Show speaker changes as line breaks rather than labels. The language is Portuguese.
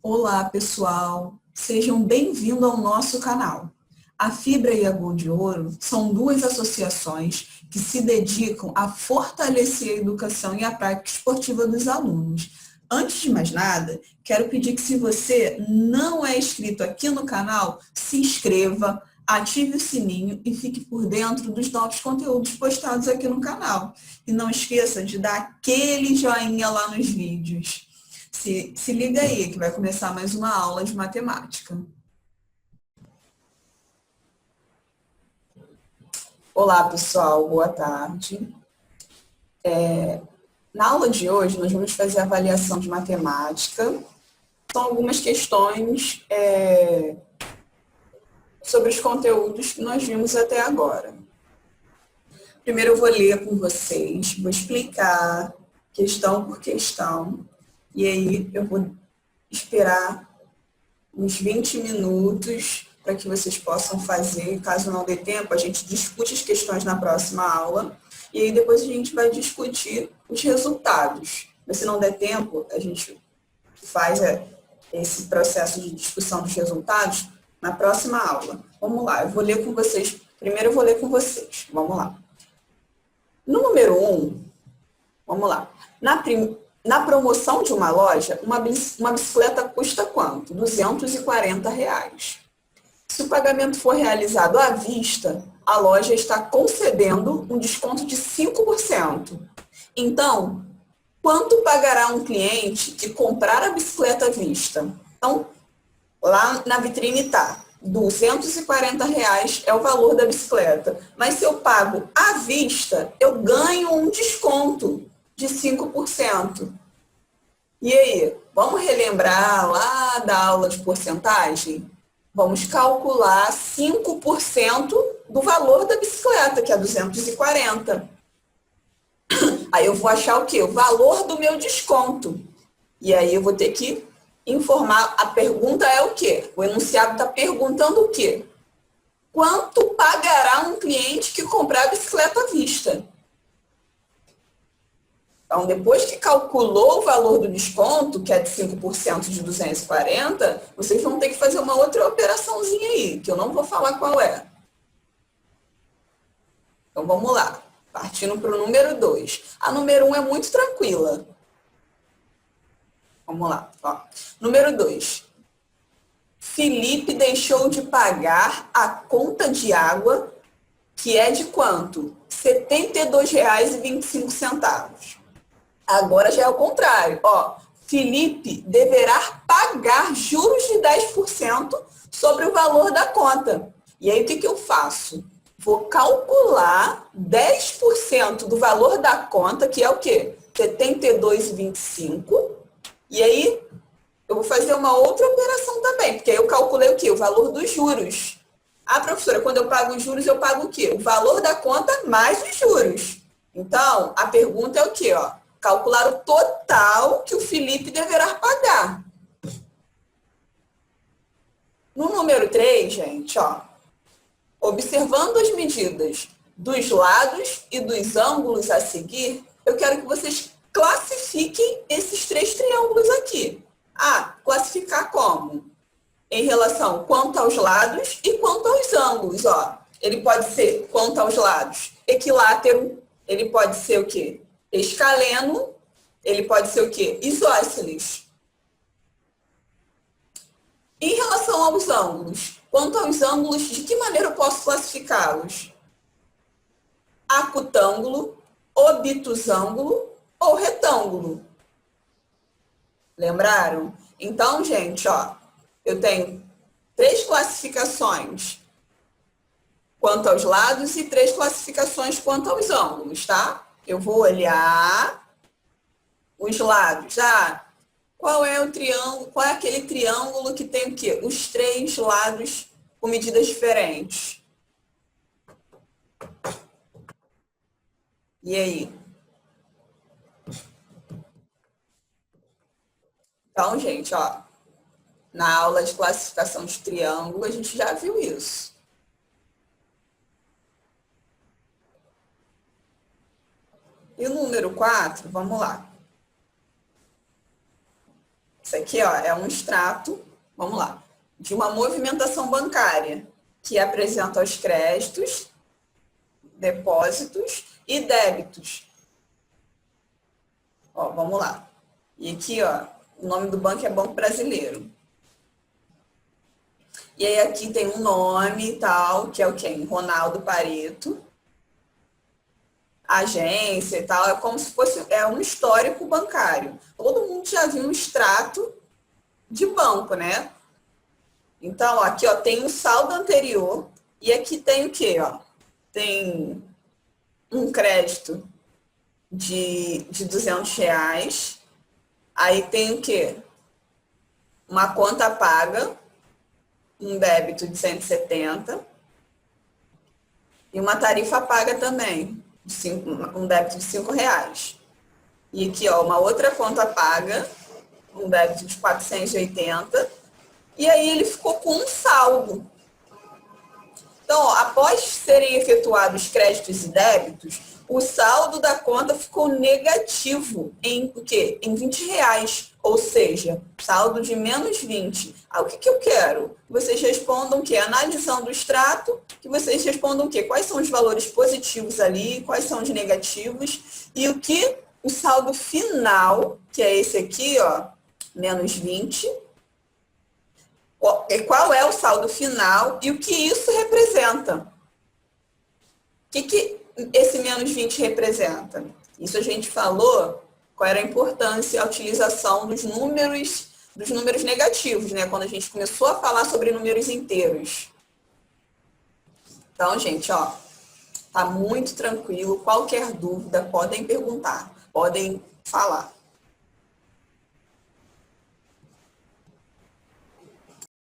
Olá, pessoal! Sejam bem-vindos ao nosso canal. A Fibra e a Gol de Ouro são duas associações que se dedicam a fortalecer a educação e a prática esportiva dos alunos. Antes de mais nada, quero pedir que, se você não é inscrito aqui no canal, se inscreva, ative o sininho e fique por dentro dos novos conteúdos postados aqui no canal. E não esqueça de dar aquele joinha lá nos vídeos. Se liga aí, que vai começar mais uma aula de matemática. Olá, pessoal, boa tarde. Na aula de hoje, nós vamos fazer a avaliação de matemática. São algumas questões sobre os conteúdos que nós vimos até agora. Primeiro eu vou ler com vocês, vou explicar questão por questão, e aí eu vou esperar uns 20 minutos para que vocês possam fazer. Caso não dê tempo, a gente discute as questões na próxima aula e aí depois a gente vai discutir os resultados. Mas se não der tempo, a gente faz esse processo de discussão dos resultados na próxima aula. Vamos lá, eu vou ler com vocês. Primeiro eu vou ler com vocês. Vamos lá. No número 1, vamos lá. Na promoção de uma loja, uma bicicleta custa quanto? R$ 240. Se o pagamento for realizado à vista, a loja está concedendo um desconto de 5%. Então, quanto pagará um cliente que comprar a bicicleta à vista? Então, lá na vitrine está R$ 240 é o valor da bicicleta. Mas se eu pago à vista, eu ganho um desconto de 5%. E aí, vamos relembrar lá da aula de porcentagem? Vamos calcular 5% do valor da bicicleta, que é 240. Aí eu vou achar o quê? O valor do meu desconto. E aí eu vou ter que informar. A pergunta é o quê? O enunciado está perguntando o quê? Quanto pagará um cliente que comprar a bicicleta à vista? Então, depois que calculou o valor do desconto, que é de 5% de 240, vocês vão ter que fazer uma outra operaçãozinha aí, que eu não vou falar qual é. Então, vamos lá. Partindo para o número 2. A número 1 é muito tranquila. Vamos lá. Ó. Número 2. Felipe deixou de pagar a conta de água, que é de quanto? R$ 72,25. Agora já é o contrário. Ó, Felipe deverá pagar juros de 10% sobre o valor da conta. E aí o que eu faço? Vou calcular 10% do valor da conta, que é o quê? R$ 72,25. E aí eu vou fazer uma outra operação também, porque aí eu calculei o quê? O valor dos juros. Ah, professora, quando eu pago os juros, eu pago o quê? O valor da conta mais os juros. Então, a pergunta é o quê? Ó? Calcular o total que o Felipe deverá pagar. No número 3, gente, ó, observando as medidas dos lados e dos ângulos a seguir, eu quero que vocês classifiquem esses 3 triângulos aqui. Ah, classificar como? Em relação quanto aos lados e quanto aos ângulos, ó. Ele pode ser, quanto aos lados, equilátero, ele pode ser o quê? Escaleno, ele pode ser o quê? Isósceles. Em relação aos ângulos, quanto aos ângulos, de que maneira eu posso classificá-los? Acutângulo, obtusângulo ou retângulo? Lembraram? Então, gente, ó, eu tenho 3 classificações quanto aos lados e 3 classificações quanto aos ângulos, tá? Eu vou olhar os lados. Ah, qual é o triângulo? Qual é aquele triângulo que tem o quê? Os 3 lados com medidas diferentes. E aí? Então, gente, ó, na aula de classificação de triângulo, a gente já viu isso. E o número 4, vamos lá. Isso aqui, ó, é um extrato, vamos lá, de uma movimentação bancária que apresenta os créditos, depósitos e débitos. Ó, vamos lá. E aqui, ó, o nome do banco é Banco Brasileiro. E aí aqui tem um nome e tal, que é o quem? Ronaldo Pareto. Agência e tal, é como se fosse um histórico bancário. Todo mundo já viu um extrato de banco, né? Então, ó, aqui ó, tem o saldo anterior e aqui tem o quê? Ó? Tem um crédito de R$ 200. Aí tem o quê? Uma conta paga, um débito de 170 e uma tarifa paga também, um débito de R$ 5. E aqui, ó, uma outra conta paga, um débito de 480. E aí ele ficou com um saldo. Então, ó, após serem efetuados créditos e débitos, o saldo da conta ficou negativo em o quê? Em R$ 20. Ou seja, saldo de menos 20. Ah, o que eu quero? Vocês respondam o quê? Analisando o extrato, que vocês respondam o quê? Quais são os valores positivos ali, quais são os negativos, e o que o saldo final, que é esse aqui, ó, menos 20, qual é o saldo final e o que isso representa. O que esse menos 20 representa? Isso a gente falou, qual era a importância, a utilização dos números negativos, né? Quando a gente começou a falar sobre números inteiros. Então, gente, ó, tá muito tranquilo. Qualquer dúvida, podem perguntar, podem falar.